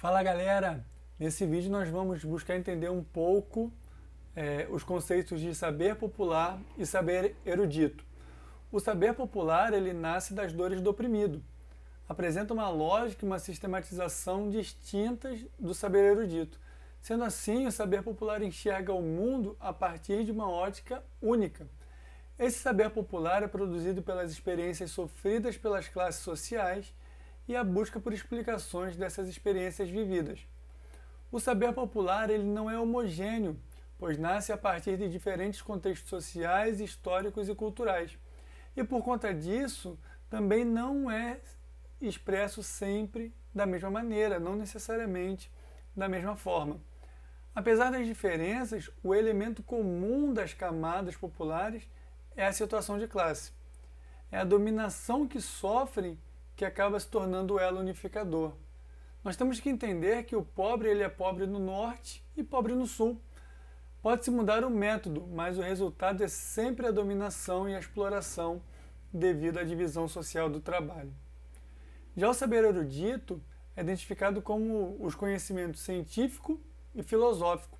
Fala galera! Nesse vídeo nós vamos buscar entender um pouco os conceitos de saber popular e saber erudito. O saber popular ele nasce das dores do oprimido. Apresenta uma lógica e uma sistematização distintas do saber erudito. Sendo assim, o saber popular enxerga o mundo a partir de uma ótica única. Esse saber popular é produzido pelas experiências sofridas pelas classes sociais e a busca por explicações dessas experiências vividas. O saber popular ele não é homogêneo, pois nasce a partir de diferentes contextos sociais, históricos e culturais. E por conta disso, também não é expresso sempre da mesma maneira, não necessariamente da mesma forma. Apesar das diferenças, o elemento comum das camadas populares é a situação de classe. É a dominação que sofrem que acaba se tornando o elo unificador. Nós temos que entender que o pobre ele é pobre no norte e pobre no sul. Pode-se mudar o método, mas o resultado é sempre a dominação e a exploração devido à divisão social do trabalho. Já o saber erudito é identificado como os conhecimentos científico e filosófico.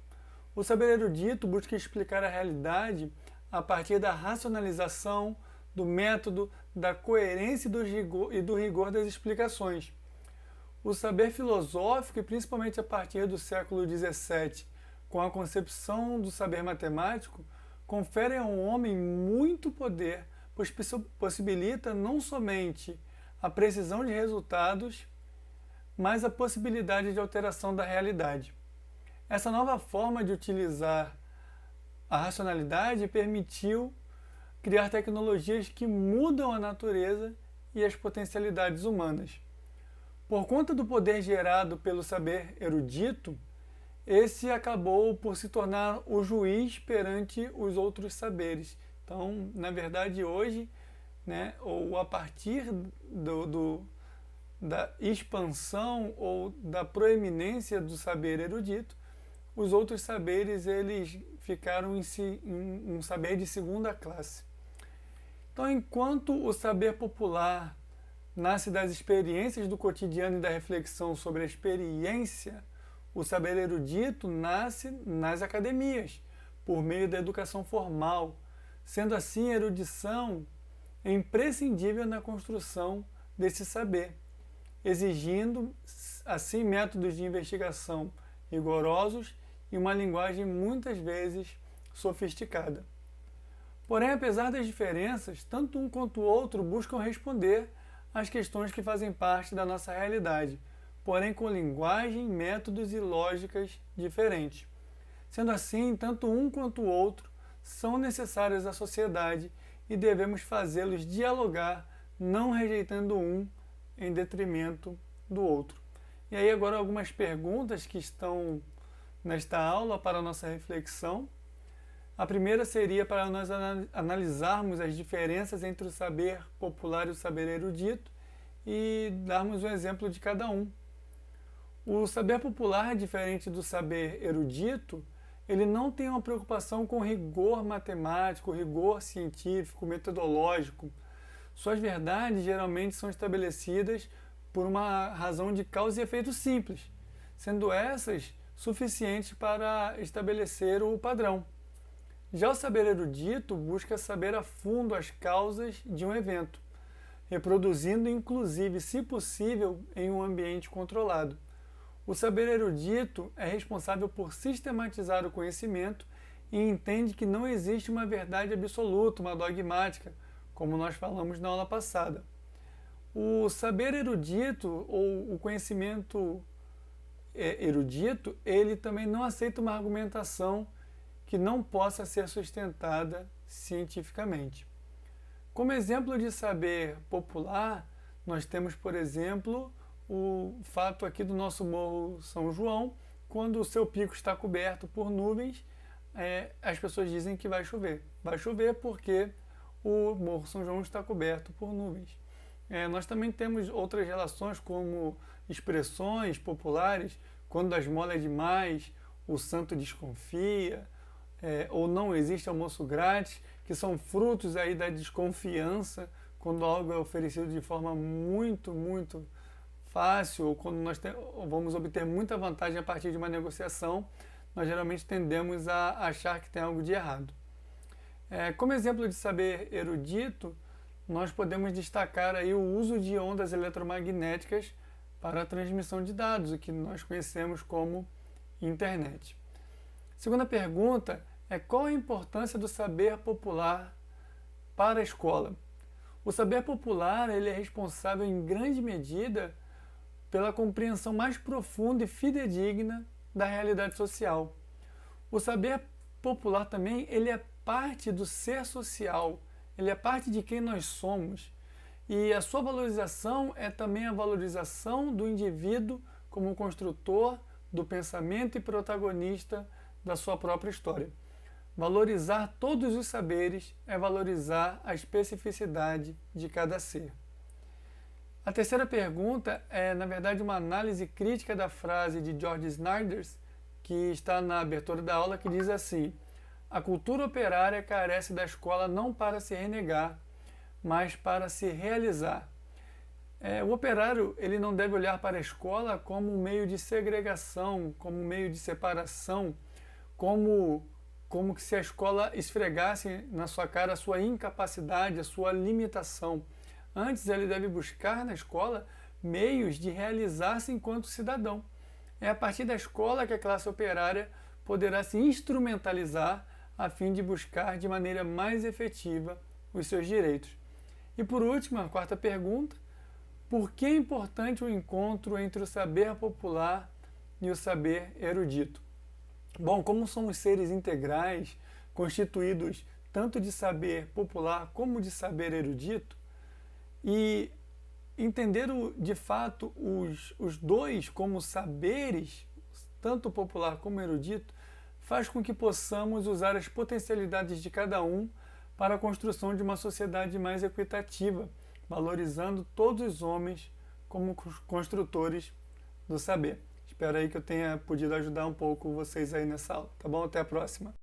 O saber erudito busca explicar a realidade a partir da racionalização, do método, da coerência e do rigor das explicações. O saber filosófico, e principalmente a partir do século XVII, com a concepção do saber matemático, confere ao homem muito poder, pois possibilita não somente a precisão de resultados, mas a possibilidade de alteração da realidade. Essa nova forma de utilizar a racionalidade permitiu criar tecnologias que mudam a natureza e as potencialidades humanas. Por conta do poder gerado pelo saber erudito, esse acabou por se tornar o juiz perante os outros saberes. Então, na verdade, hoje, ou a partir da expansão ou da proeminência do saber erudito, os outros saberes eles ficaram em um saber de segunda classe. Então, enquanto o saber popular nasce das experiências do cotidiano e da reflexão sobre a experiência, o saber erudito nasce nas academias, por meio da educação formal. Sendo assim, a erudição é imprescindível na construção desse saber, exigindo, assim, métodos de investigação rigorosos e uma linguagem muitas vezes sofisticada. Porém, apesar das diferenças, tanto um quanto o outro buscam responder às questões que fazem parte da nossa realidade, porém com linguagem, métodos e lógicas diferentes. Sendo assim, tanto um quanto o outro são necessários à sociedade e devemos fazê-los dialogar, não rejeitando um em detrimento do outro. E aí agora algumas perguntas que estão nesta aula para a nossa reflexão. A primeira seria para nós analisarmos as diferenças entre o saber popular e o saber erudito e darmos um exemplo de cada um. O saber popular, diferente do saber erudito, ele não tem uma preocupação com rigor matemático, rigor científico, metodológico. Suas verdades geralmente são estabelecidas por uma razão de causa e efeito simples, sendo essas suficientes para estabelecer o padrão. Já o saber erudito busca saber a fundo as causas de um evento, reproduzindo inclusive, se possível, em um ambiente controlado. O saber erudito é responsável por sistematizar o conhecimento e entende que não existe uma verdade absoluta, uma dogmática, como nós falamos na aula passada. O saber erudito, ou o conhecimento erudito, ele também não aceita uma argumentação que não possa ser sustentada cientificamente. Como exemplo de saber popular, nós temos, por exemplo, o fato aqui do nosso Morro São João, quando o seu pico está coberto por nuvens, as pessoas dizem que vai chover. Vai chover porque o Morro São João está coberto por nuvens. Nós também temos outras relações, como expressões populares, quando a esmola é demais, o santo desconfia, ou não existe almoço grátis, que são frutos aí da desconfiança, quando algo é oferecido de forma muito fácil ou quando vamos obter muita vantagem a partir de uma negociação, nós geralmente tendemos a achar que tem algo de errado. Como exemplo de saber erudito, nós podemos destacar aí o uso de ondas eletromagnéticas para a transmissão de dados, o que nós conhecemos como internet. Segunda pergunta é: qual a importância do saber popular para a escola? O saber popular ele é responsável em grande medida pela compreensão mais profunda e fidedigna da realidade social. O saber popular também ele é parte do ser social, ele é parte de quem nós somos. E a sua valorização é também a valorização do indivíduo como construtor do pensamento e protagonista da sua própria história. Valorizar todos os saberes é valorizar a especificidade de cada ser. A terceira pergunta é, na verdade, uma análise crítica da frase de George Snyder, que está na abertura da aula, que diz assim: a cultura operária carece da escola não para se renegar, mas para se realizar. O operário ele não deve olhar para a escola como um meio de segregação, como um meio de separação, como que se a escola esfregasse na sua cara a sua incapacidade, a sua limitação. Antes, ele deve buscar na escola meios de realizar-se enquanto cidadão. É a partir da escola que a classe operária poderá se instrumentalizar a fim de buscar de maneira mais efetiva os seus direitos. E por último, a quarta pergunta: por que é importante o encontro entre o saber popular e o saber erudito? Bom, como somos seres integrais, constituídos tanto de saber popular como de saber erudito, e entender de fato os dois como saberes, tanto popular como erudito, faz com que possamos usar as potencialidades de cada um para a construção de uma sociedade mais equitativa, valorizando todos os homens como construtores do saber. Espero aí que eu tenha podido ajudar um pouco vocês aí nessa aula, tá bom? Até a próxima!